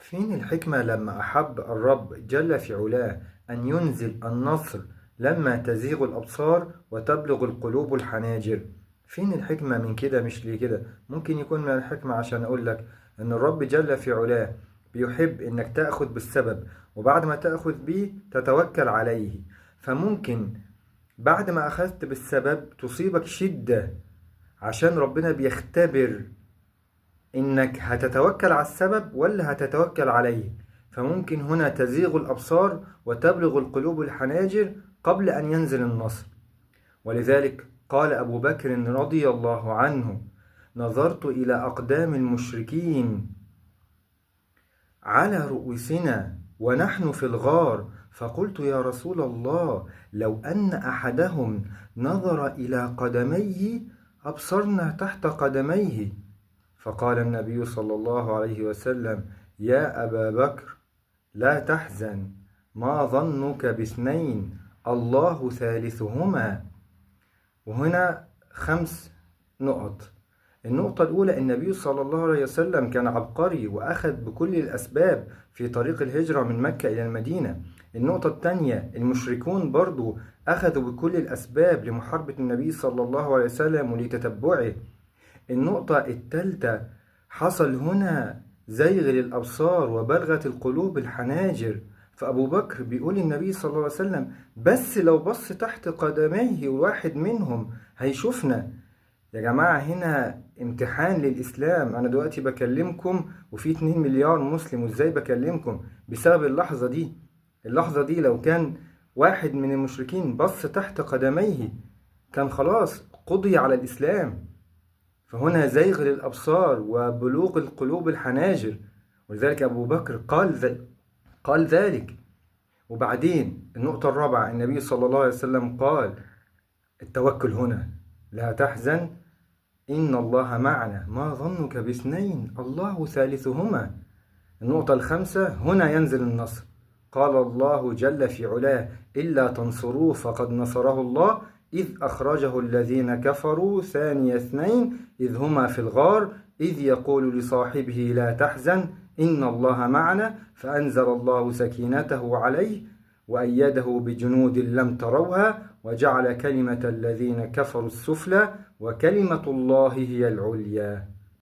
فين الحكمة لما أحب الرب جل في علاه أن ينزل النصر لما تزيغ الأبصار وتبلغ القلوب الحناجر؟ فين الحكمة من كده؟ مش ليه كده؟ ممكن يكون من الحكمة عشان أقول لك أن الرب جل في علاه بيحب إنك تأخذ بالسبب، وبعد ما تأخذ بيه تتوكل عليه. فممكن بعد ما أخذت بالسبب تصيبك شدة، عشان ربنا بيختبر إنك هتتوكل على السبب ولا هتتوكل عليه. فممكن هنا تزيغ الأبصار وتبلغ القلوب الحناجر قبل أن ينزل النصر. ولذلك قال أبو بكر رضي الله عنه: نظرت إلى أقدام المشركين على رؤوسنا ونحن في الغار، فقلت يا رسول الله، لو أن أحدهم نظر إلى قدميه أبصرنا تحت قدميه. فقال النبي صلى الله عليه وسلم: يا أبا بكر، لا تحزن، ما ظنك باثنين، الله ثالثهما. وهنا 5 نقط. النقطة الأولى: النبي صلى الله عليه وسلم كان عبقري وأخذ بكل الأسباب في طريق الهجرة من مكة إلى المدينة. النقطة الثانية: المشركون برضو أخذوا بكل الأسباب لمحاربة النبي صلى الله عليه وسلم ولتتبعه. النقطة الثالثة: حصل هنا زيغ للأبصار وبلغت القلوب الحناجر. فأبو بكر بيقول النبي صلى الله عليه وسلم: بس لو بص تحت قدميه واحد منهم هيشوفنا. يا جماعة، هنا امتحان للإسلام. أنا دلوقتي بكلمكم وفي 2 مليار مسلم، وإزاي بكلمكم؟ بسبب اللحظة دي. اللحظة دي لو كان واحد من المشركين بص تحت قدميه كان خلاص قضي على الإسلام. فهنا زيغ للأبصار وبلوغ القلوب الحناجر، ولذلك أبو بكر قال ذلك. وبعدين النقطة الرابعة: النبي صلى الله عليه وسلم قال التوكل هنا، لا تحزن، إن الله معنا، ما ظنك باثنين، الله ثالثهما. النقطة الخامسة: هنا ينزل النصر. قال الله جل في علاه: إلا تنصروه فقد نصره الله إذ أخرجه الذين كفروا ثاني اثنين إذ هما في الغار إذ يقول لصاحبه لا تحزن إن الله معنا، فأنزل الله سكينته عليه وأيده بجنود لم تروها وجعل كلمة الذين كفروا السفلى وكلمة الله هي العليا.